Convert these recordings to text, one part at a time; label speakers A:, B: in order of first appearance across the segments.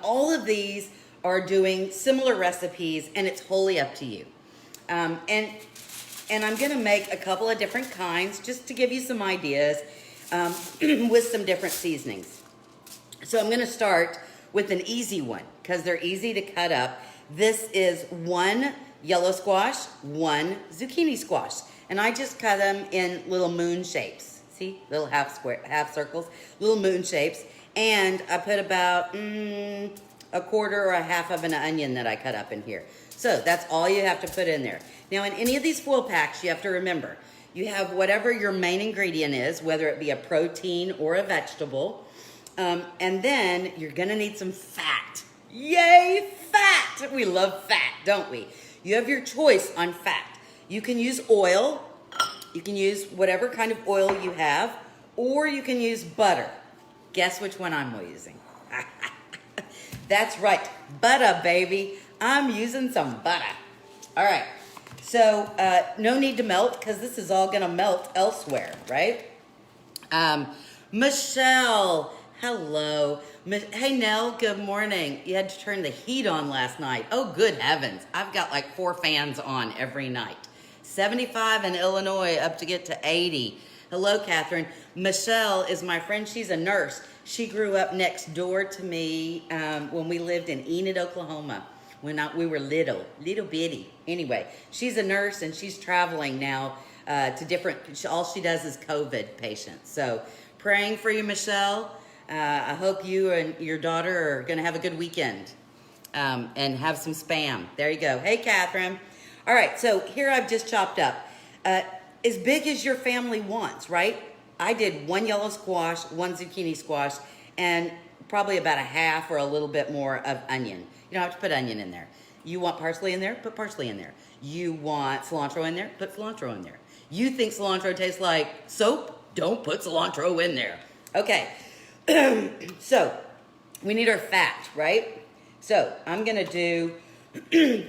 A: All of these are doing similar recipes, and it's wholly up to you. And I'm gonna make a couple of different kinds just to give you some ideas with some different seasonings. So I'm gonna start with an easy one because they're easy to cut up. This is 1 yellow squash, 1 zucchini squash. And I just cut them in little moon shapes. See, little half circles, little moon shapes. And I put about a quarter or a half of an onion that I cut up in here. So that's all you have to put in there. Now in any of these foil packs, you have to remember, you have whatever your main ingredient is, whether it be a protein or a vegetable. And then you're gonna need some fat. Yay, fat! We love fat, don't we? You have your choice on fat. You can use oil, you can use whatever kind of oil you have, or you can use butter. Guess which one I'm using? That's right, butter, baby. I'm using some butter. All right, so no need to melt because this is all gonna melt elsewhere, right? Michelle, hello. Hey, Nell, good morning. You had to turn the heat on last night. Oh, good heavens. I've got like 4 fans on every night. 75 in Illinois up to get to 80. Hello, Catherine. Michelle is my friend. She's a nurse. She grew up next door to me when we lived in Enid, Oklahoma. When we were little bitty. Anyway, she's a nurse and she's traveling now to different, all she does is COVID patients. So praying for you, Michelle. I hope you and your daughter are gonna have a good weekend and have some Spam. There you go. Hey, Catherine. All right, so here I've just chopped up. As big as your family wants, right? I did 1 yellow squash, 1 zucchini squash, and probably about a half or a little bit more of onion. You don't have to put onion in there. You want parsley in there? Put parsley in there. You want cilantro in there? Put cilantro in there. You think cilantro tastes like soap? Don't put cilantro in there. Okay, so we need our fat, right? So I'm gonna do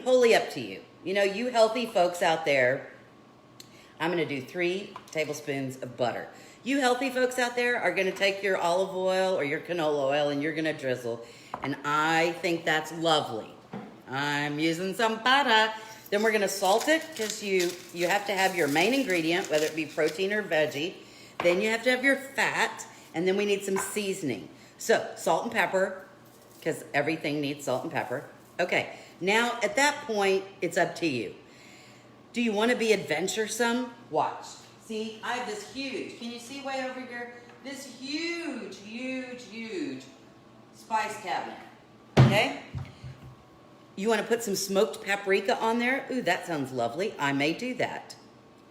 A: wholly up to you. You know, you healthy folks out there, I'm gonna do 3 tablespoons of butter. You healthy folks out there are gonna take your olive oil or your canola oil and you're gonna drizzle. And I think that's lovely. I'm using some butter. Then we're gonna salt it because you have to have your main ingredient, whether it be protein or veggie. Then you have to have your fat, and then we need some seasoning. So salt and pepper, because everything needs salt and pepper. Okay, now at that point, it's up to you. Do you want to be adventuresome? Watch. See, I have this huge, can you see way over here? This huge, huge, huge spice cabinet, okay? You want to put some smoked paprika on there? Ooh, that sounds lovely. I may do that.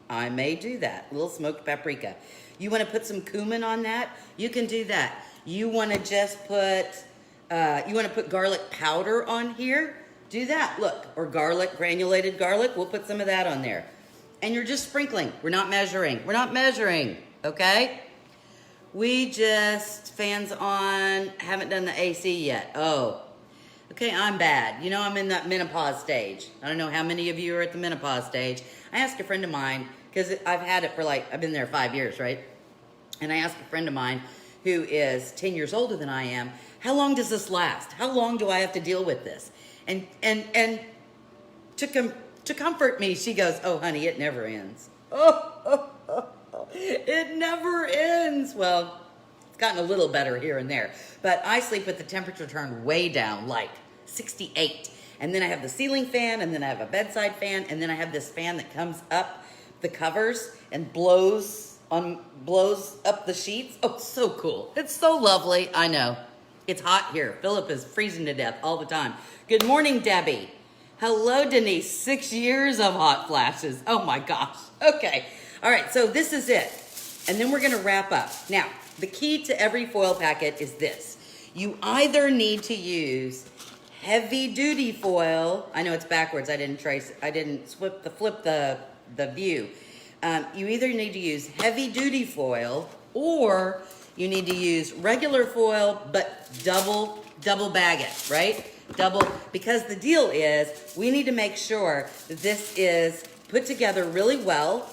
A: I may do that, a little smoked paprika. You want to put some cumin on that? You can do that. You want to just put, you want to put garlic powder on here? Do that, look, or garlic, granulated garlic, we'll put some of that on there. And you're just sprinkling, we're not measuring, okay? We just, fans on, haven't done the AC yet. Oh, okay, I'm bad. You know, I'm in that menopause stage. I don't know how many of you are at the menopause stage. I asked a friend of mine, because I've had it for like, I've been there 5 years, right? And I asked a friend of mine who is 10 years older than I am, how long does this last? How long do I have to deal with this? And to comfort me, she goes, oh, honey, it never ends. Oh, it never ends. Well, it's gotten a little better here and there. But I sleep with the temperature turned way down, like 68. And then I have the ceiling fan, and then I have a bedside fan, and then I have this fan that comes up the covers and blows up the sheets. Oh, so cool. It's so lovely. I know. It's hot here. Philip is freezing to death all the time. Good morning, Debbie. Hello, Denise. 6 years of hot flashes. Oh my gosh. Okay. All right, so this is it. And then we're gonna wrap up. Now, the key to every foil packet is this. You either need to use heavy duty foil. I know it's backwards. I didn't flip the view. You either need to use heavy duty foil or you need to use regular foil, but double bag it, right? Because the deal is we need to make sure that this is put together really well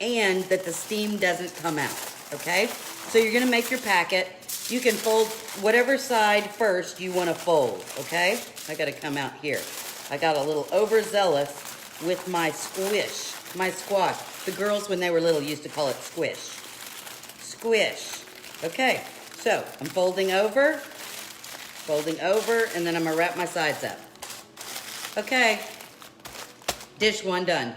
A: and that the steam doesn't come out, okay? So you're gonna make your packet. You can fold whatever side first you want to fold, okay? I got to come out here. I got a little overzealous with my squash. The girls, when they were little, used to call it squish. Squish. Okay, so I'm folding over, and then I'm going to wrap my sides up. Okay, dish one done.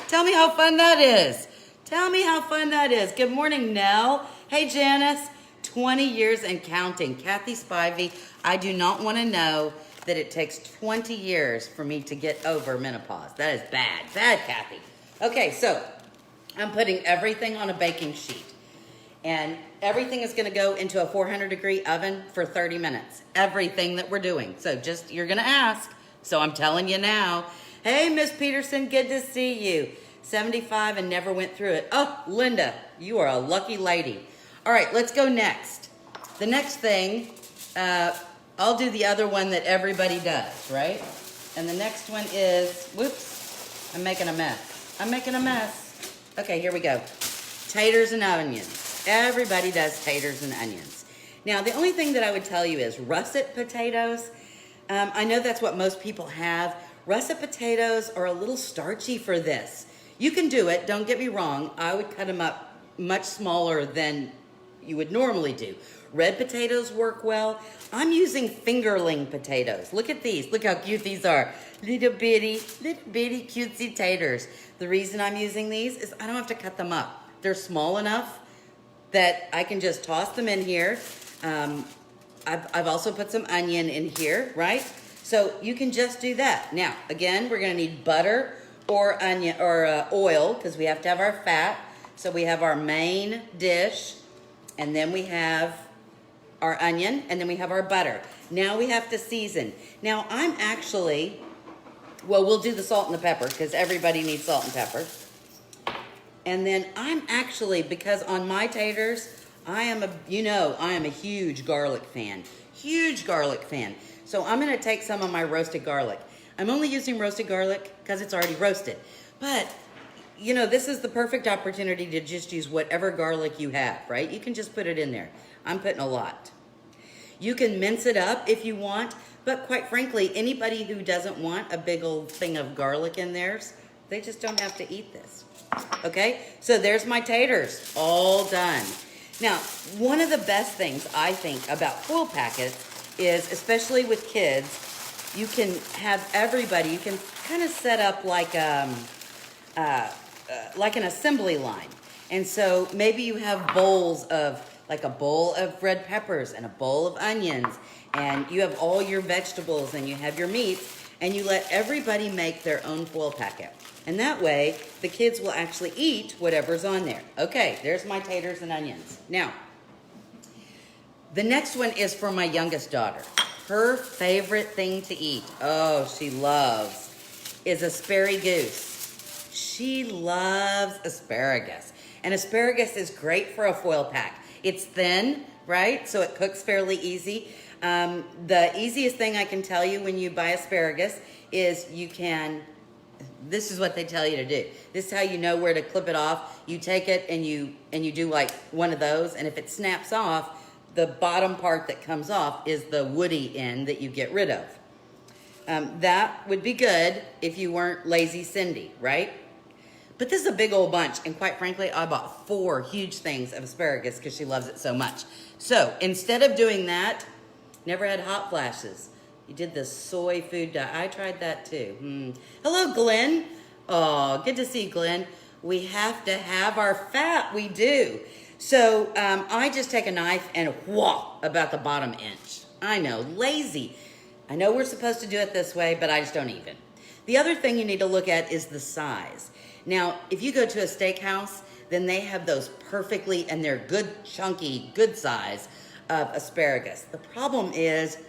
A: Tell me how fun that is. Tell me how fun that is. Good morning, Nell. Hey, Janice. 20 years and counting. Kathy Spivey, I do not want to know that it takes 20 years for me to get over menopause. That is bad. Bad, Kathy. Okay, so I'm putting everything on a baking sheet. And everything is going to go into a 400-degree oven for 30 minutes. Everything that we're doing. So just, you're going to ask. So I'm telling you now. Hey, Miss Peterson, good to see you. 75 and never went through it. Oh, Linda, you are a lucky lady. All right, let's go next. The next thing, I'll do the other one that everybody does, right? And the next one is, whoops, I'm making a mess. Okay, here we go. Taters and onions. Everybody does taters and onions. Now, the only thing that I would tell you is russet potatoes. I know that's what most people have. Russet potatoes are a little starchy for this. You can do it, don't get me wrong. I would cut them up much smaller than you would normally do. Red potatoes work well. I'm using fingerling potatoes. Look at these. Look how cute these are. Little bitty cutesy taters. The reason I'm using these is I don't have to cut them up. They're small enough that I can just toss them in here. I've also put some onion in here, right? So you can just do that. Now, again, we're gonna need butter or onion or oil because we have to have our fat. So we have our main dish, and then we have our onion, and then we have our butter. Now we have to season. Now I'm actually, well, we'll do the salt and the pepper because everybody needs salt and pepper. And then I'm actually, because on my taters, I am a huge garlic fan. Huge garlic fan. So I'm gonna take some of my roasted garlic. I'm only using roasted garlic because it's already roasted. But, you know, this is the perfect opportunity to just use whatever garlic you have, right? You can just put it in there. I'm putting a lot. You can mince it up if you want, but quite frankly, anybody who doesn't want a big old thing of garlic in theirs, they just don't have to eat this. Okay, so there's my taters, all done. Now, one of the best things I think about foil packets is, especially with kids, you can have everybody, you can kind of set up like an assembly line. And so maybe you have bowls of, like a bowl of red peppers and a bowl of onions, and you have all your vegetables and you have your meats, and you let everybody make their own foil packet. And that way, the kids will actually eat whatever's on there. Okay, there's my taters and onions. Now, the next one is for my youngest daughter. Her favorite thing to eat, oh, she loves, is asparagus. She loves asparagus. And asparagus is great for a foil pack. It's thin, right? So it cooks fairly easy. The easiest thing I can tell you when you buy asparagus is you can, this is what they tell you to do. This is how you know where to clip it off. You take it and you do like one of those, and if it snaps off, the bottom part that comes off is the woody end that you get rid of. That would be good if you weren't lazy Cindy, right? But this is a big old bunch, and quite frankly, I bought 4 huge things of asparagus because she loves it so much. So instead of doing that, never had hot flashes. You did the soy food diet. I tried that too. Hello, Glenn. Oh, good to see you, Glenn. We have to have our fat. We do. So I just take a knife and whop about the bottom inch. I know, lazy. I know we're supposed to do it this way, but I just don't even. The other thing you need to look at is the size. Now, if you go to a steakhouse, then they have those perfectly, and they're good, chunky, good size of asparagus. The problem is,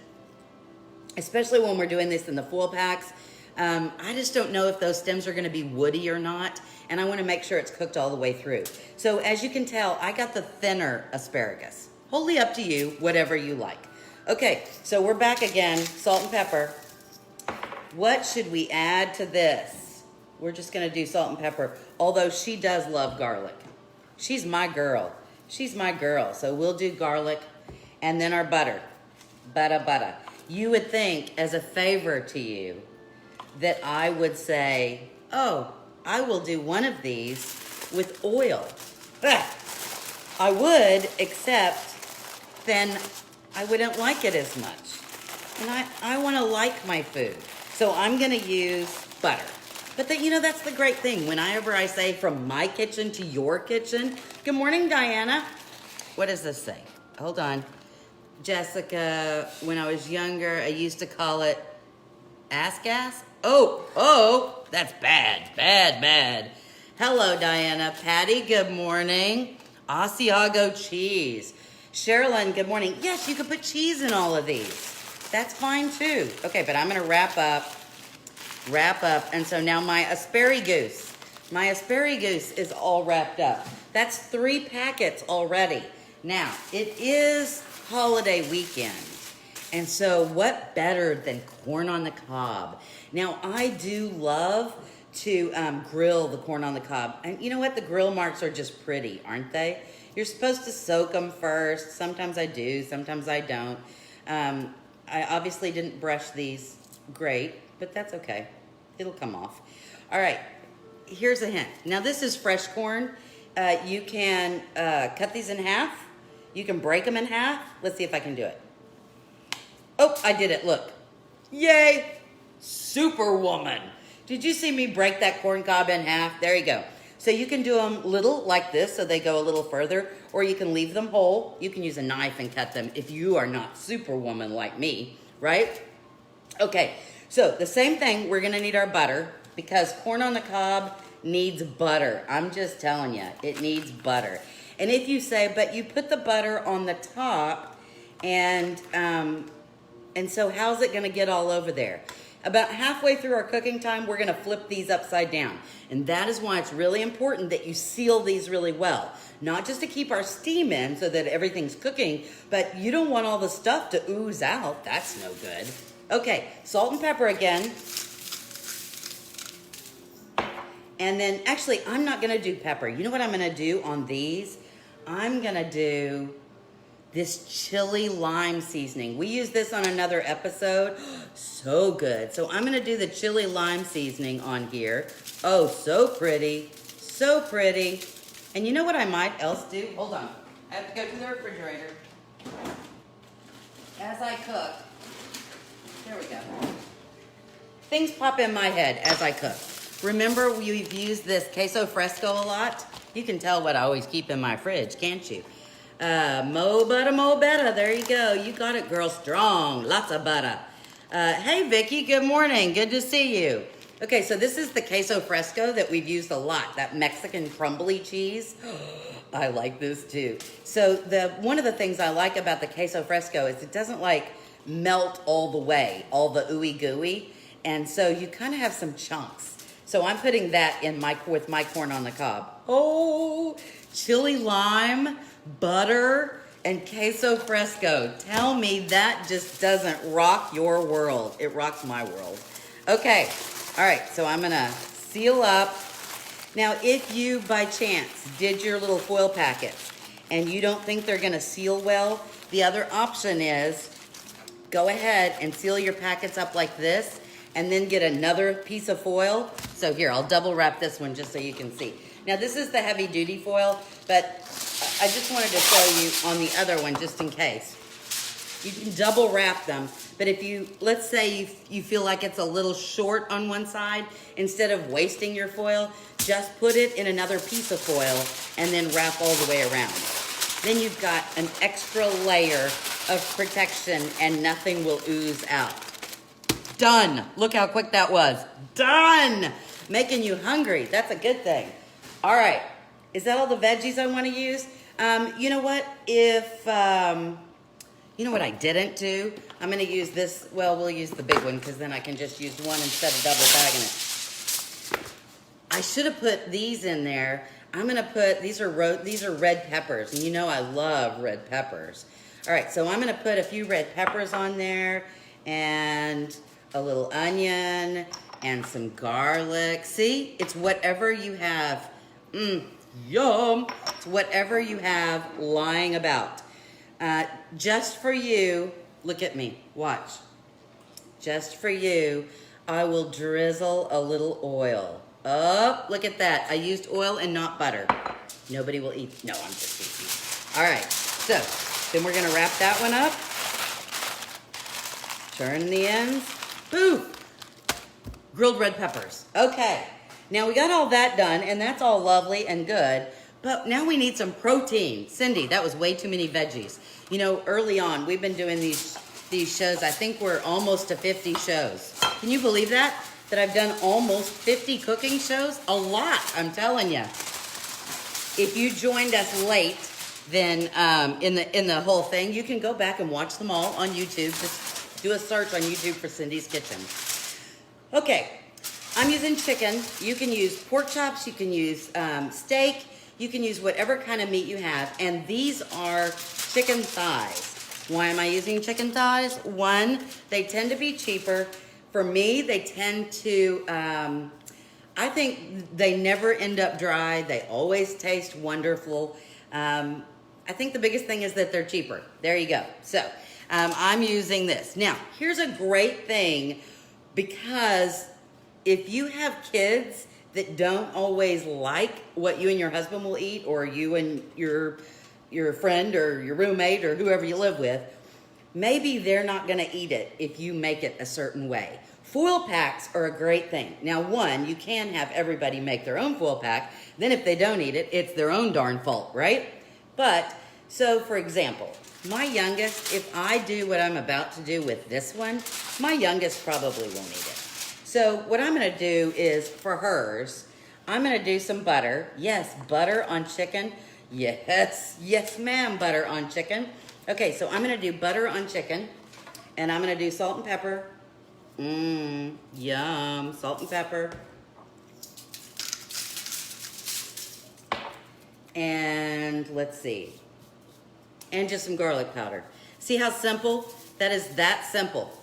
A: especially when we're doing this in the foil packs, I just don't know if those stems are gonna be woody or not, and I wanna make sure it's cooked all the way through. So as you can tell, I got the thinner asparagus. Wholly up to you, whatever you like. Okay, so we're back again, salt and pepper. What should we add to this? We're just gonna do salt and pepper, although she does love garlic. She's my girl. She's my girl. So we'll do garlic and then our butter. Butter. You would think, as a favor to you, that I would say, oh, I will do one of these with oil. I would, except then I wouldn't like it as much. And I want to like my food. So I'm going to use butter. But that's the great thing. Whenever I say from my kitchen to your kitchen, good morning, Diana. What does this say? Hold on. Jessica, when I was younger, I used to call it ass-gas. Oh, that's bad. Hello, Diana. Patty, good morning. Asiago cheese. Sherilyn, good morning. Yes, you can put cheese in all of these. That's fine too. Okay, but I'm gonna wrap up. And so now my asparagus is all wrapped up. That's 3 packets already. Now, it is holiday weekend. And so what better than corn on the cob? Now, I do love to grill the corn on the cob. And you know what? The grill marks are just pretty, aren't they? You're supposed to soak them first. Sometimes I do, sometimes I don't. I obviously didn't brush these great, but that's okay. It'll come off. All right, here's a hint. Now this is fresh corn. You can cut these in half. You can break them in half. Let's see if I can do it. Oh, I did it, look. Yay, Superwoman. Did you see me break that corn cob in half? There you go. So you can do them little like this so they go a little further, or you can leave them whole. You can use a knife and cut them if you are not Superwoman like me, right? Okay, so the same thing, we're gonna need our butter because corn on the cob needs butter. I'm just telling you, it needs butter. And if you say, but you put the butter on the top and so how's it gonna get all over there? About halfway through our cooking time, we're gonna flip these upside down. And that is why it's really important that you seal these really well. Not just to keep our steam in so that everything's cooking, but you don't want all the stuff to ooze out. That's no good. Okay, salt and pepper again. And then, actually, I'm not gonna do pepper. You know what I'm gonna do on these? I'm gonna do this chili lime seasoning. We used this on another episode. So good. So I'm gonna do the chili lime seasoning on here. Oh, so pretty. So pretty. And you know what I might else do? Hold on. I have to go to the refrigerator. As I cook. There we go. Things pop in my head as I cook. Remember we've used this queso fresco a lot? You can tell what I always keep in my fridge, can't you? Mo butter. There you go. You got it, girl. Strong. Lots of butter. Hey, Vicky. Good morning. Good to see you. Okay, so this is the queso fresco that we've used a lot. That Mexican crumbly cheese. I like this too. So one of the things I like about the queso fresco is it doesn't like melt all the way, all the ooey gooey, and so you kind of have some chunks. So I'm putting that in with my corn on the cob. Oh, chili lime, butter, and queso fresco. Tell me that just doesn't rock your world. It rocks my world. Okay, all right, so I'm gonna seal up. Now, if you, by chance, did your little foil packets and you don't think they're gonna seal well, the other option is go ahead and seal your packets up like this and then get another piece of foil. So here, I'll double wrap this one just so you can see. Now, this is the heavy duty foil, but I just wanted to show you on the other one just in case. You can double wrap them, but if you, let's say you feel like it's a little short on one side, instead of wasting your foil, just put it in another piece of foil and then wrap all the way around. Then you've got an extra layer of protection and nothing will ooze out. Done. Look how quick that was. Done. Making you hungry. That's a good thing. All right. Is that all the veggies I want to use? You know what? You know what I didn't do? I'm going to use this. Well, we'll use the big one because then I can just use one instead of double bagging it. I should have put these in there. I'm going to put, these are red peppers. And you know I love red peppers. All right, so I'm going to put a few red peppers on there and a little onion and some garlic. See, it's whatever you have. Yum. It's whatever you have lying about. Just for you, look at me, watch. Just for you, I will drizzle a little oil. Oh, look at that. I used oil and not butter. Nobody will eat. No, I'm just teasing. All right, so then we're gonna wrap that one up. Turn the ends. Poof! Grilled red peppers. Okay, now we got all that done, and that's all lovely and good, but now we need some protein. Cindy, that was way too many veggies. You know, early on, we've been doing these shows. I think we're almost to 50 shows. Can you believe that? That I've done almost 50 cooking shows? A lot, I'm telling you. If you joined us late, then in the whole thing, you can go back and watch them all on YouTube. Just do a search on YouTube for Cindy's Kitchen. Okay, I'm using chicken. You can use pork chops, you can use steak, you can use whatever kind of meat you have, and these are chicken thighs. Why am I using chicken thighs? One, they tend to be cheaper. For me, they tend to, I think they never end up dry. They always taste wonderful. I think the biggest thing is that they're cheaper. There you go. So I'm using this. Now, here's a great thing, because if you have kids that don't always like what you and your husband will eat, or you and your friend or your roommate or whoever you live with, maybe they're not gonna eat it if you make it a certain way. Foil packs are a great thing. Now, one, you can have everybody make their own foil pack. Then if they don't eat it, it's their own darn fault, right? But, so for example, my youngest, if I do what I'm about to do with this one, my youngest probably won't eat it. So what I'm gonna do is, for hers, I'm gonna do some butter. Yes, butter on chicken. Yes, yes ma'am, butter on chicken. Okay, so I'm gonna do butter on chicken, and I'm gonna do salt and pepper. Yum, salt and pepper. And let's see. And just some garlic powder. See how simple? That is that simple.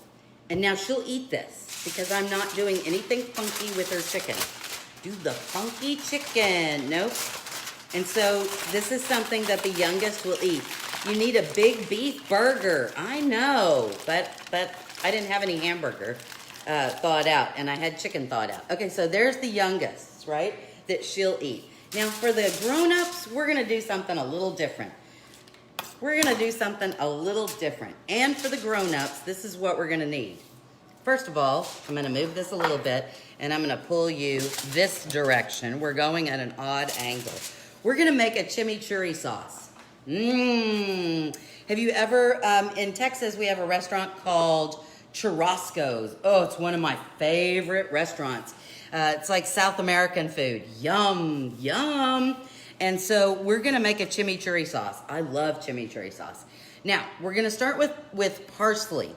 A: And now she'll eat this because I'm not doing anything funky with her chicken. Do the funky chicken. Nope. And so this is something that the youngest will eat. You need a big beef burger. I know, but I didn't have any hamburger thawed out, and I had chicken thawed out. Okay, so there's the youngest, right, that she'll eat. Now for the grown-ups, we're gonna do something a little different. We're gonna do something a little different. And for the grown-ups, this is what we're gonna need. First of all, I'm gonna move this a little bit, and I'm gonna pull you this direction. We're going at an odd angle. We're gonna make a chimichurri sauce. Have you ever, in Texas, we have a restaurant called Churrasco's. Oh, it's one of my favorite restaurants. It's like South American food. Yum, yum. And so we're gonna make a chimichurri sauce. I love chimichurri sauce. Now, we're gonna start with parsley.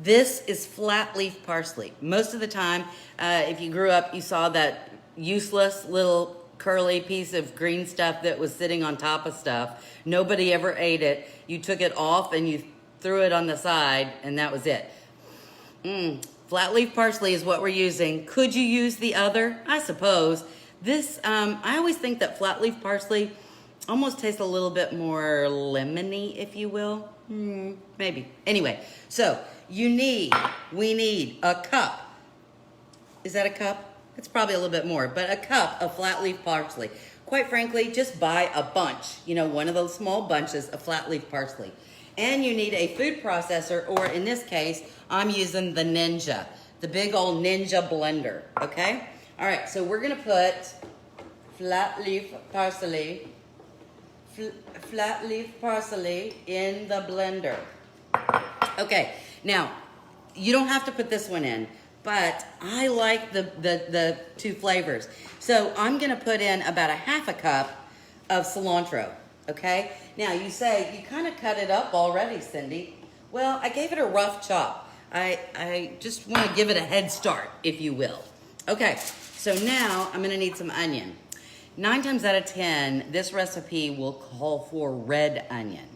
A: This is flat leaf parsley. Most of the time, if you grew up, you saw that useless little curly piece of green stuff that was sitting on top of stuff. Nobody ever ate it. You took it off and you threw it on the side, and that was it. Flat leaf parsley is what we're using. Could you use the other? I suppose. This, I always think that flat leaf parsley almost tastes a little bit more lemony, if you will. Maybe. Anyway, so we need a cup. Is that a cup? It's probably a little bit more, but a cup of flat leaf parsley. Quite frankly, just buy a bunch, you know, one of those small bunches of flat leaf parsley. And you need a food processor, or in this case, I'm using the Ninja, the big old Ninja blender, okay? All right, so we're gonna put flat leaf parsley in the blender. Okay, now, you don't have to put this one in, but I like the two flavors. So I'm gonna put in about a half a cup of cilantro, okay? Now you say, you kind of cut it up already, Cindy. Well, I gave it a rough chop. I just wanna give it a head start, if you will. Okay, so now I'm gonna need some onion. 9 times out of 10, this recipe will call for red onion.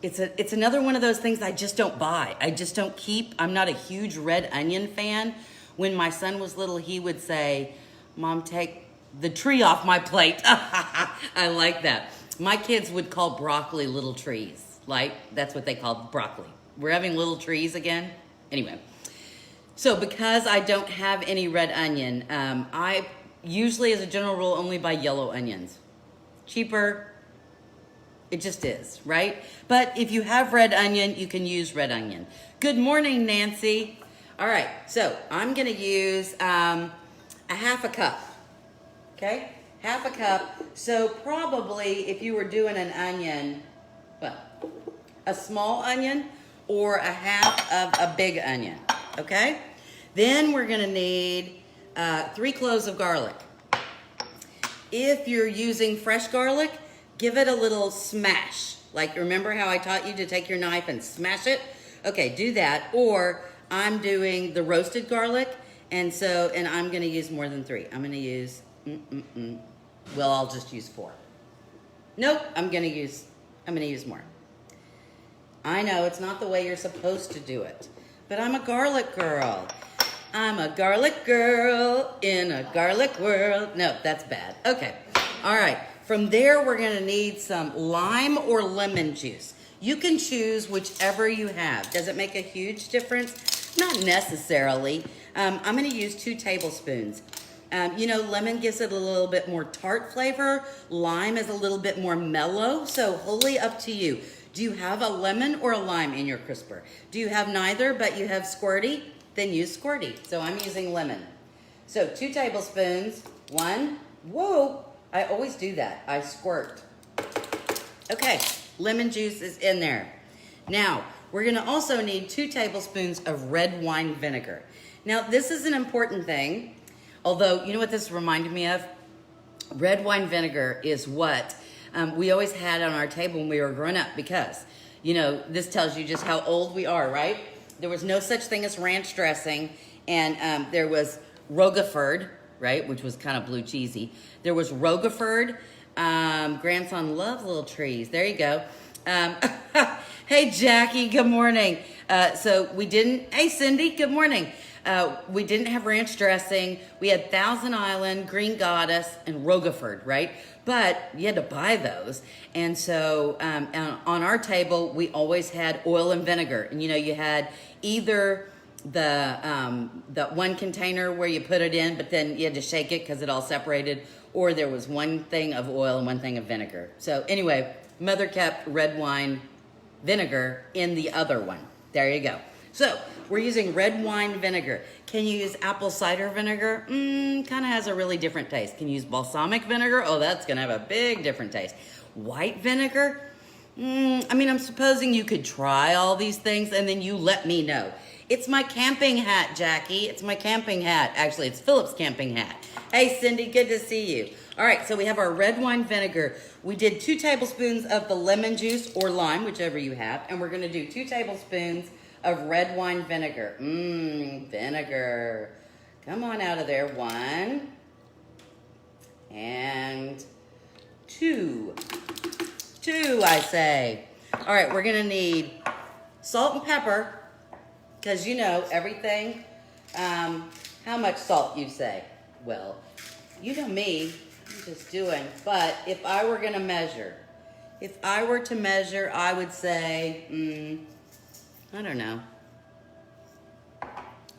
A: It's another one of those things I just don't buy. I just don't keep. I'm not a huge red onion fan. When my son was little, he would say, Mom, take the tree off my plate. I like that. My kids would call broccoli little trees. Like, that's what they call broccoli. We're having little trees again. Anyway, so because I don't have any red onion, I usually, as a general rule, only buy yellow onions. Cheaper, it just is, right? But if you have red onion, you can use red onion. Good morning, Nancy. All right, so I'm gonna use a half a cup, okay? Half a cup. So probably if you were doing an onion, well, a small onion or a half of a big onion, okay? Then we're gonna need 3 cloves of garlic. If you're using fresh garlic, give it a little smash. Like, remember how I taught you to take your knife and smash it? Okay, do that. Or I'm doing the roasted garlic, and I'm gonna use more than 3. I'm gonna use, well, I'll just use 4. Nope, I'm gonna use more. I know it's not the way you're supposed to do it, but I'm a garlic girl. I'm a garlic girl in a garlic world. No, that's bad. Okay, all right. From there, we're gonna need some lime or lemon juice. You can choose whichever you have. Does it make a huge difference? Not necessarily. I'm gonna use 2 tablespoons. You know, lemon gives it a little bit more tart flavor. Lime is a little bit more mellow, so wholly up to you. Do you have a lemon or a lime in your crisper? Do you have neither, but you have squirty? Then use squirty. So I'm using lemon. So 2 tablespoons, 1, whoa, I always do that. I squirt. Okay, lemon juice is in there. Now, we're gonna also need 2 tablespoons of red wine vinegar. Now, this is an important thing, although, you know what this reminded me of? Red wine vinegar is what we always had on our table when we were growing up because, you know, this tells you just how old we are, right? There was no such thing as ranch dressing, and there was Roquefort, right, which was kind of blue cheesy. There was Roquefort. Grandson loves little trees. There you go. Hey, Jackie, good morning. Hey, Cindy, good morning. We didn't have ranch dressing. We had Thousand Island, Green Goddess, and Roquefort, right? But you had to buy those. And so on our table, we always had oil and vinegar. And, you know, you had either the one container where you put it in, but then you had to shake it because it all separated, or there was one thing of oil and one thing of vinegar. So anyway, Mother kept red wine vinegar in the other one. There you go. So we're using red wine vinegar. Can you use apple cider vinegar? Kind of has a really different taste. Can you use balsamic vinegar? Oh, that's gonna have a big different taste. White vinegar? I mean, I'm supposing you could try all these things and then you let me know. It's my camping hat, Jackie. It's my camping hat. Actually, it's Philip's camping hat. Hey, Cindy, good to see you. All right, so we have our red wine vinegar. We did 2 tablespoons of the lemon juice or lime, whichever you have, and we're gonna do 2 tablespoons of red wine vinegar. Vinegar. Come on out of there. 1 and 2. 2, I say. All right, we're gonna need salt and pepper, because you know everything. How much salt you say? Well, you know me, I'm just doing. But if I were gonna measure, I would say, I don't know,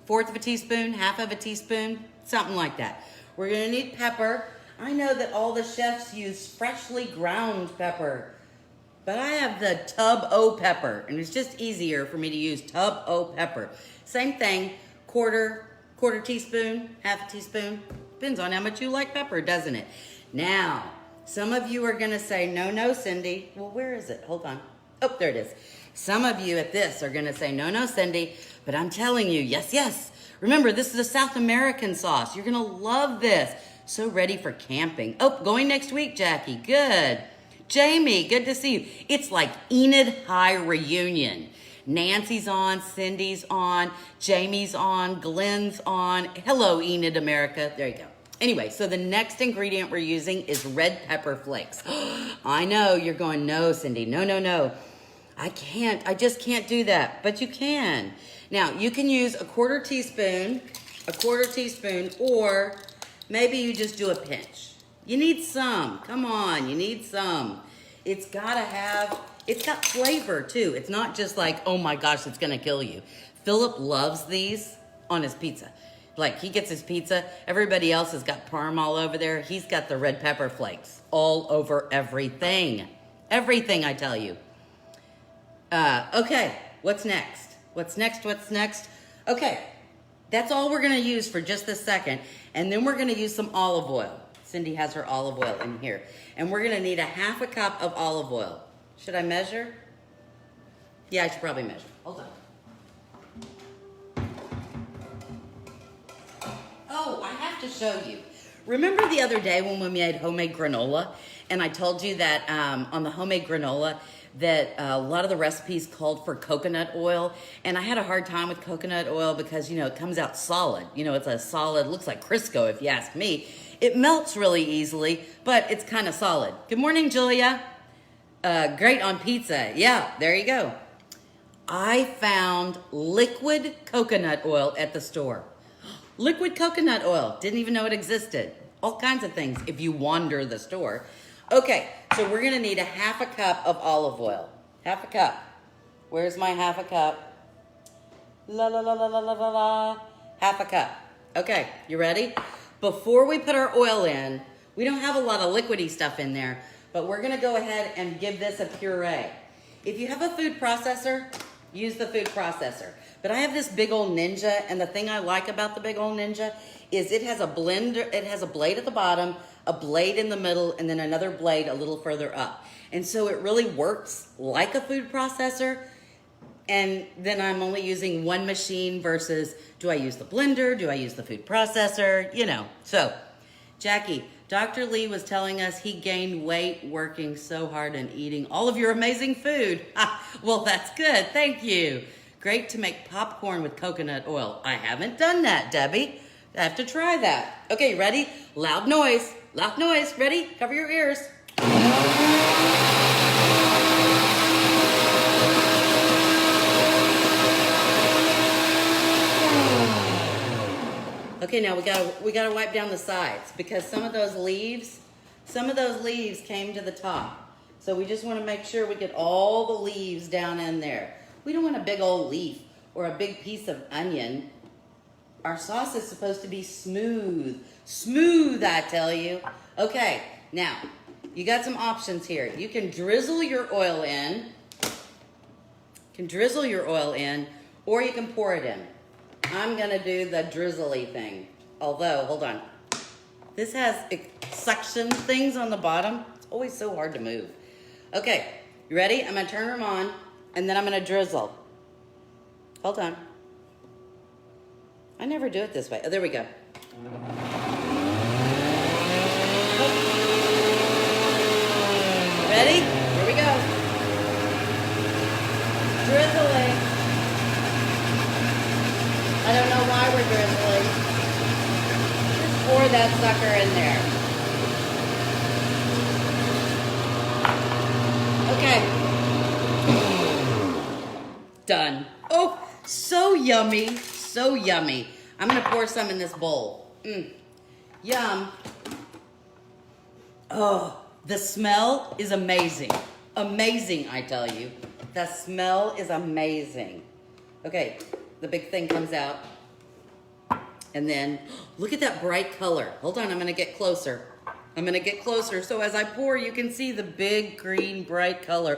A: 1/4 of a teaspoon, 1/2 of a teaspoon, something like that. We're gonna need pepper. I know that all the chefs use freshly ground pepper, but I have the tub O pepper, and it's just easier for me to use tub O pepper. Same thing, quarter teaspoon, 1/2 teaspoon. Depends on how much you like pepper, doesn't it? Now, some of you are gonna say, no, Cindy. Well, where is it? Hold on. Oh, there it is. Some of you at this are gonna say, no, Cindy, but I'm telling you, yes. Remember, this is a South American sauce. You're gonna love this. So ready for camping. Oh, going next week, Jackie, good. Jamie, good to see you. It's like Enid High reunion. Nancy's on, Cindy's on, Jamie's on, Glenn's on. Hello, Enid America. There you go. Anyway, so the next ingredient we're using is red pepper flakes. I know you're going, no, Cindy, no. I just can't do that, but you can. Now, you can use a quarter teaspoon, or maybe you just do a pinch. You need some. Come on, you need some. It's got flavor too. It's not just like, oh my gosh, it's gonna kill you. Philip loves these on his pizza. Like, he gets his pizza, everybody else has got parm all over there. He's got the red pepper flakes all over everything. Everything, I tell you. Okay, what's next? What's next? Okay, that's all we're gonna use for just this second. And then we're gonna use some olive oil. Cindy has her olive oil in here. And we're gonna need a 1/2 cup of olive oil. Should I measure? Yeah, I should probably measure. Hold on. Oh, I have to show you. Remember the other day when we made homemade granola? And I told you that on the homemade granola that a lot of the recipes called for coconut oil. And I had a hard time with coconut oil because, you know, it comes out solid. You know, it's a solid, looks like Crisco if you ask me. It melts really easily, but it's kind of solid. Good morning, Julia. Great on pizza. Yeah, there you go. I found liquid coconut oil at the store. Liquid coconut oil. Didn't even know it existed. All kinds of things if you wander the store. Okay, so we're gonna need a 1/2 cup of olive oil. 1/2 cup. Where's my 1/2 cup? La la la la la la la la. 1/2 cup. Okay, you ready? Before we put our oil in, we don't have a lot of liquidy stuff in there, but we're gonna go ahead and give this a puree. If you have a food processor, use the food processor. But I have this big old Ninja, and the thing I like about the big old Ninja is it has a blender, it has a blade at the bottom, a blade in the middle, and then another blade a little further up. And so it really works like a food processor. And then I'm only using one machine versus, do I use the blender? Do I use the food processor? You know. So, Jackie, Dr. Lee was telling us he gained weight working so hard and eating all of your amazing food. Well, that's good. Thank you. Great to make popcorn with coconut oil. I haven't done that, Debbie. I have to try that. Okay, ready? Loud noise. Loud noise. Ready? Cover your ears. Okay, now we gotta wipe down the sides because some of those leaves came to the top. So we just want to make sure we get all the leaves down in there. We don't want a big old leaf or a big piece of onion. Our sauce is supposed to be smooth. Smooth, I tell you. Okay, now, you got some options here. You can drizzle your oil in. Or you can pour it in. I'm gonna do the drizzly thing. Although, hold on. This has suction things on the bottom. It's always so hard to move. Okay, you ready? I'm gonna turn them on, and then I'm gonna drizzle. Hold on. I never do it this way. Oh, there we go. Ready? Here we go. Drizzling. I don't know why we're drizzling. Just pour that sucker in there. Okay. Done. Oh, so yummy. So yummy. I'm going to pour some in this bowl. Yum. Oh, the smell is amazing. Amazing, I tell you. The smell is amazing. Okay, the big thing comes out. And then, look at that bright color. Hold on, I'm gonna get closer. I'm gonna get closer so as I pour, you can see the big green bright color.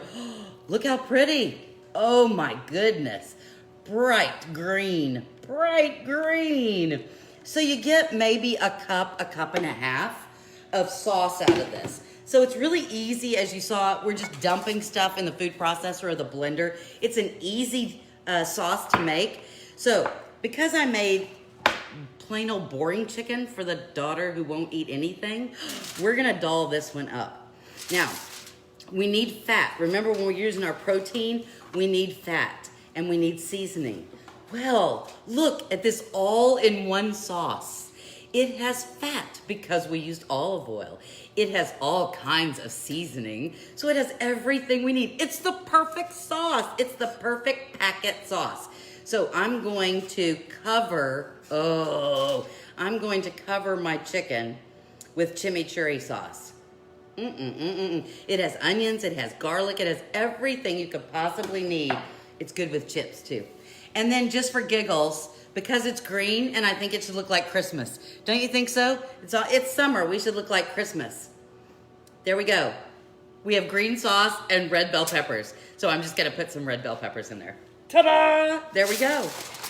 A: Look how pretty. Oh my goodness. Bright green, bright green. So you get maybe a cup and a half of sauce out of this. So it's really easy, as you saw, we're just dumping stuff in the food processor or the blender. It's an easy sauce to make. So because I made plain old boring chicken for the daughter who won't eat anything, we're gonna doll this one up. Now, we need fat. Remember when we're using our protein, we need fat and we need seasoning. Well, look at this all-in-one sauce. It has fat because we used olive oil. It has all kinds of seasoning, so it has everything we need. It's the perfect sauce. It's the perfect packet sauce. So I'm going to cover, I'm going to cover my chicken with chimichurri sauce. It has onions, it has garlic, it has everything you could possibly need. It's good with chips too. And then just for giggles, because it's green and I think it should look like Christmas. Don't you think so? It's summer, we should look like Christmas. There we go. We have green sauce and red bell peppers. So I'm just gonna put some red bell peppers in there. Ta-da! There we go.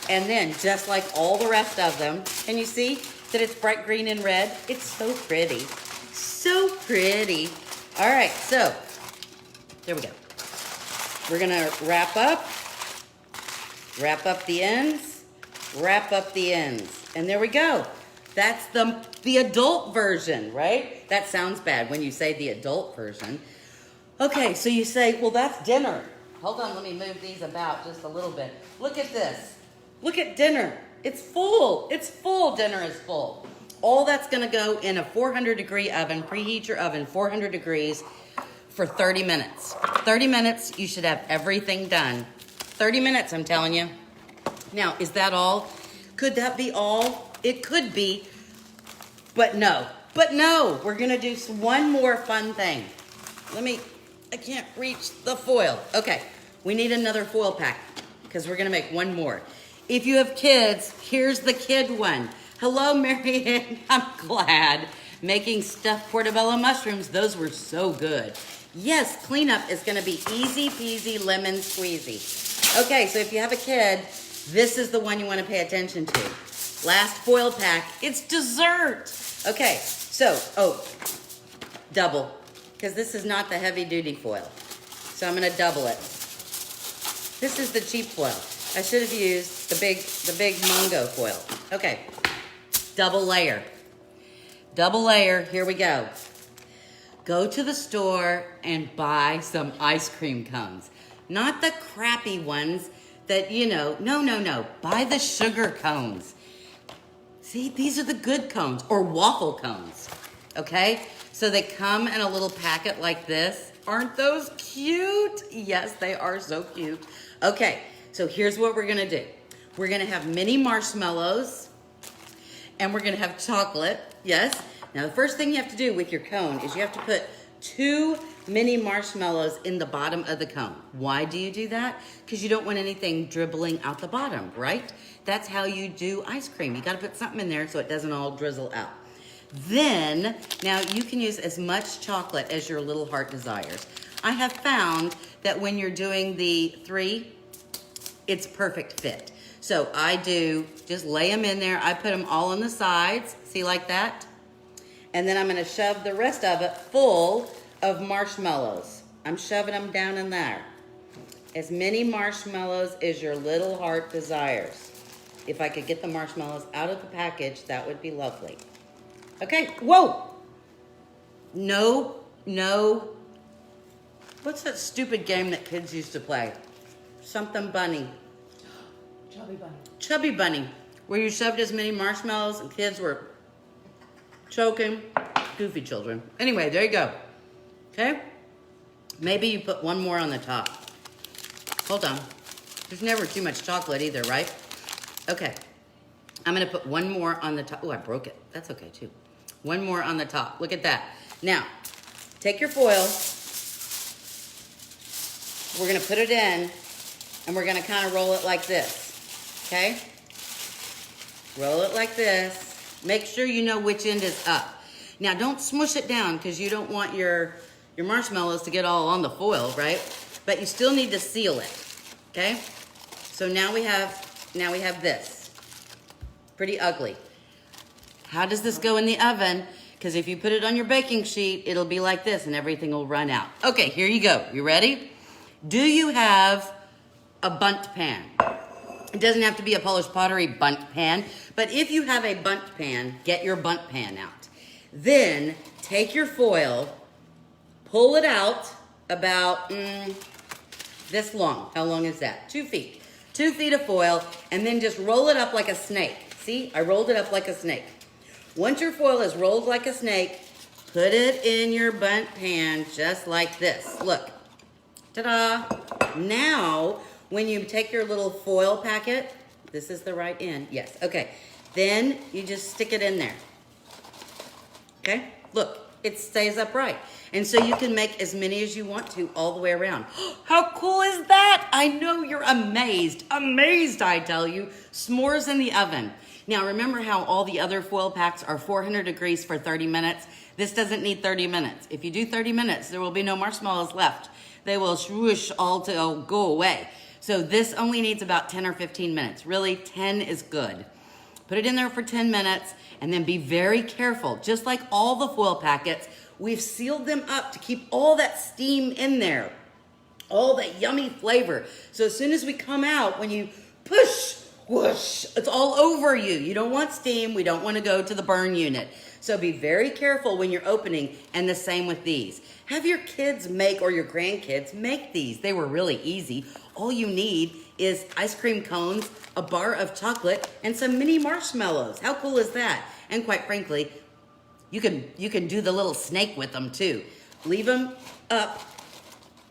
A: And then just like all the rest of them, can you see that it's bright green and red? It's so pretty. So pretty. All right, so there we go. We're gonna wrap up the ends, wrap up the ends. And there we go. That's the adult version, right? That sounds bad when you say the adult version. Okay, so you say, well, that's dinner. Hold on, let me move these about just a little bit. Look at this. Look at dinner. It's full. It's full. Dinner is full. All that's going to go in a 400-degree oven. Preheat your oven 400 degrees for 30 minutes. 30 minutes, you should have everything done. 30 minutes, I'm telling you. Now, is that all? Could that be all? It could be, but no. But no, we're going to do one more fun thing. I can't reach the foil. Okay, we need another foil pack because we're gonna make one more. If you have kids, here's the kid one. Hello, Marianne, I'm glad. Making stuffed portobello mushrooms, those were so good. Yes, cleanup is gonna be easy peasy lemon squeezy. Okay, so if you have a kid, this is the one you wanna pay attention to. Last foil pack, it's dessert. Okay, so, double. Because this is not the heavy duty foil. So I'm gonna double it. This is the cheap foil. I should have used the big mango foil. Okay, double layer. Double layer, here we go. Go to the store and buy some ice cream cones. Not the crappy ones that, no. Buy the sugar cones. See, these are the good cones, or waffle cones, okay? So they come in a little packet like this. Aren't those cute? Yes, they are so cute. Okay, so here's what we're gonna do. We're gonna have mini marshmallows and we're gonna have chocolate, yes. Now the first thing you have to do with your cone is you have to put 2 mini marshmallows in the bottom of the cone. Why do you do that? Because you don't want anything dribbling out the bottom, right? That's how you do ice cream. You gotta put something in there so it doesn't all drizzle out. Then, now you can use as much chocolate as your little heart desires. I have found that when you're doing the 3, it's perfect fit. So I do, just lay them in there. I put them all on the sides, see like that? And then I'm gonna shove the rest of it full of marshmallows. I'm shoving them down in there. As many marshmallows as your little heart desires. If I could get the marshmallows out of the package, that would be lovely. Okay, whoa! No. What's that stupid game that kids used to play? Something bunny.
B: Chubby bunny.
A: Chubby bunny, where you shoved as many marshmallows and kids were choking. Goofy children. Anyway, there you go. Okay? Maybe you put one more on the top. Hold on. There's never too much chocolate either, right? Okay. I'm gonna put one more on the top. Oh, I broke it. That's okay too. One more on the top. Look at that. Now, take your foil. We're gonna put it in and we're gonna kind of roll it like this. Okay? Roll it like this. Make sure you know which end is up. Now, don't smush it down because you don't want your marshmallows to get all on the foil, right? But you still need to seal it. Okay? So now we have this. Pretty ugly. How does this go in the oven? Because if you put it on your baking sheet, it'll be like this and everything will run out. Okay, here you go. You ready? Do you have a bundt pan? It doesn't have to be a Polish pottery bundt pan, but if you have a bundt pan, get your bundt pan out. Then take your foil, pull it out about this long. How long is that? 2 feet. 2 feet of foil, and then just roll it up like a snake. See, I rolled it up like a snake. Once your foil is rolled like a snake, put it in your bundt pan just like this. Look, ta-da. Now, when you take your little foil packet, this is the right end, yes, okay. Then you just stick it in there. Okay, look, it stays upright. And so you can make as many as you want to all the way around. How cool is that? I know you're amazed. Amazed, I tell you. S'mores in the oven. Now, remember how all the other foil packs are 400 degrees for 30 minutes? This doesn't need 30 minutes. If you do 30 minutes, there will be no marshmallows left. They will swoosh all to go away. So this only needs about 10 or 15 minutes. Really, 10 is good. Put it in there for 10 minutes and then be very careful. Just like all the foil packets, we've sealed them up to keep all that steam in there, all that yummy flavor. So as soon as we come out, when you push, whoosh, it's all over you. You don't want steam. We don't want to go to the burn unit. So be very careful when you're opening, and the same with these. Have your kids make, or your grandkids make these. They were really easy. All you need is ice cream cones, a bar of chocolate, and some mini marshmallows. How cool is that? And quite frankly, you can do the little snake with them too. Leave them up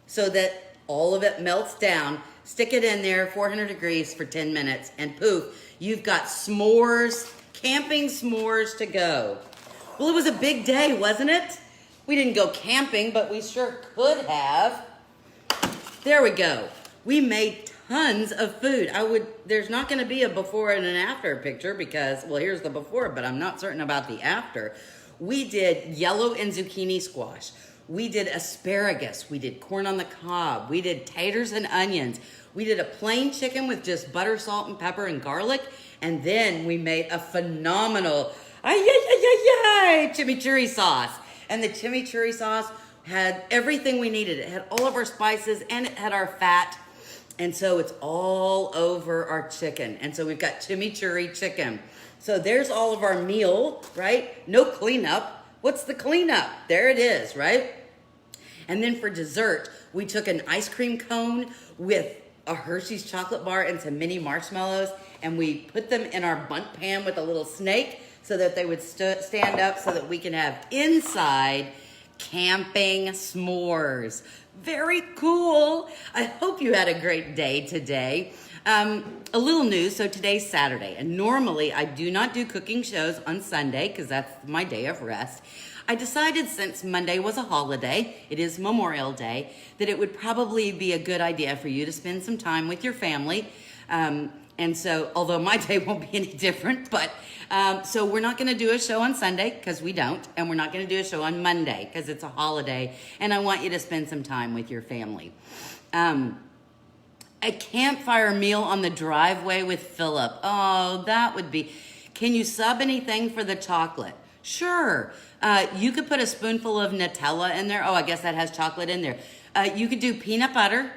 A: so that all of it melts down. Stick it in there, 400 degrees for 10 minutes, and poof, you've got s'mores, camping s'mores to go. Well, it was a big day, wasn't it? We didn't go camping, but we sure could have. There we go. We made tons of food. There's not gonna be a before and an after picture because, well, here's the before, but I'm not certain about the after. We did yellow and zucchini squash. We did asparagus. We did corn on the cob. We did taters and onions. We did a plain chicken with just butter, salt, and pepper and garlic. And then we made a phenomenal chimichurri sauce. And the chimichurri sauce had everything we needed. It had all of our spices and it had our fat. And so it's all over our chicken. And so we've got chimichurri chicken. So there's all of our meal, right? No cleanup. What's the cleanup? There it is, right? And then for dessert, we took an ice cream cone with a Hershey's chocolate bar and some mini marshmallows, and we put them in our bundt pan with a little snake so that they would stand up so that we can have inside camping s'mores. Very cool. I hope you had a great day today. A little news, so today's Saturday, and normally I do not do cooking shows on Sunday because that's my day of rest. I decided since Monday was a holiday, it is Memorial Day, that it would probably be a good idea for you to spend some time with your family. And so, although my day won't be any different, but so we're not going to do a show on Sunday because we don't, and we're not going to do a show on Monday because it's a holiday, and I want you to spend some time with your family. A campfire meal on the driveway with Philip. Oh, that would be... Can you sub anything for the chocolate? Sure. You could put a spoonful of Nutella in there. Oh, I guess that has chocolate in there. You could do peanut butter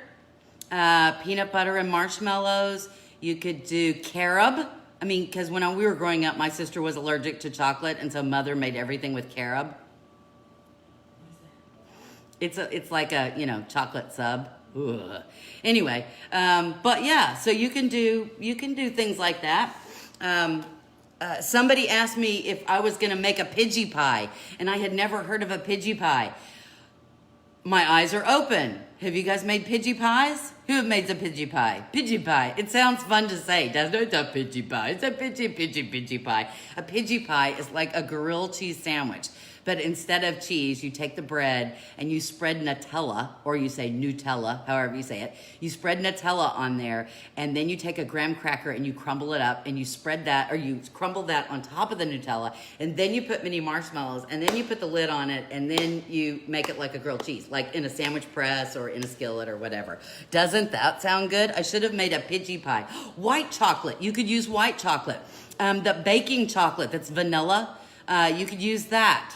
A: and marshmallows. You could do carob. I mean, because when we were growing up, my sister was allergic to chocolate, and so Mother made everything with carob. It's like a, chocolate sub. Ugh. Anyway, but yeah, so you can do things like that. Somebody asked me if I was going to make a Pidgey pie, and I had never heard of a Pidgey pie. My eyes are open. Have you guys made Pidgey pies? Who have made a Pidgey pie? Pidgey pie. It sounds fun to say, doesn't it? It's a Pidgey pie. It's a Pidgey pie. A Pidgey pie is like a grilled cheese sandwich. But instead of cheese, you take the bread and you spread Nutella, or you say Nutella, however you say it. You spread Nutella on there, and then you take a graham cracker and you crumble it up, and you spread that, or you crumble that on top of the Nutella, and then you put mini marshmallows, and then you put the lid on it, and then you make it like a grilled cheese, like in a sandwich press or in a skillet or whatever. Doesn't that sound good? I should have made a Pidgey pie. White chocolate. You could use white chocolate. The baking chocolate that's vanilla, you could use that.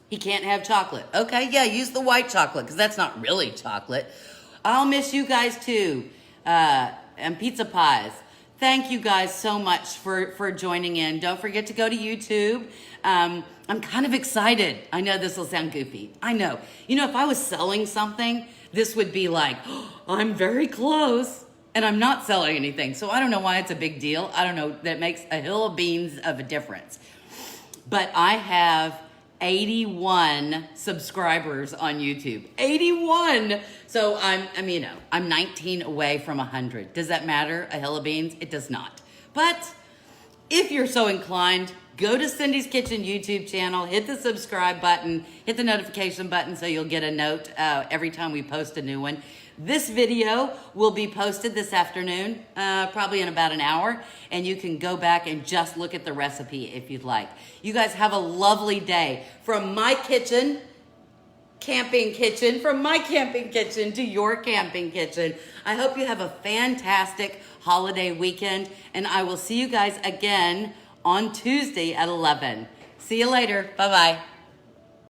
A: He can't have chocolate. Okay, yeah, use the white chocolate because that's not really chocolate. I'll miss you guys too. And pizza pies. Thank you guys so much for joining in. Don't forget to go to YouTube. I'm kind of excited. I know this will sound goofy. I know. If I was selling something, this would be like, oh, I'm very close. And I'm not selling anything. So I don't know why it's a big deal. I don't know. That makes a hill of beans of a difference. But I have 81 subscribers on YouTube. 81! So I'm 19 away from 100. Does that matter? A hill of beans? It does not. But if you're so inclined, go to Cindy's Kitchen YouTube channel, hit the subscribe button, hit the notification button so you'll get a note every time we post a new one. This video will be posted this afternoon, probably in about an hour, and you can go back and just look at the recipe if you'd like. You guys have a lovely day. From my kitchen, camping kitchen, from my camping kitchen to your camping kitchen. I hope you have a fantastic holiday weekend, and I will see you guys again on Tuesday at 11. See you later. Bye-bye.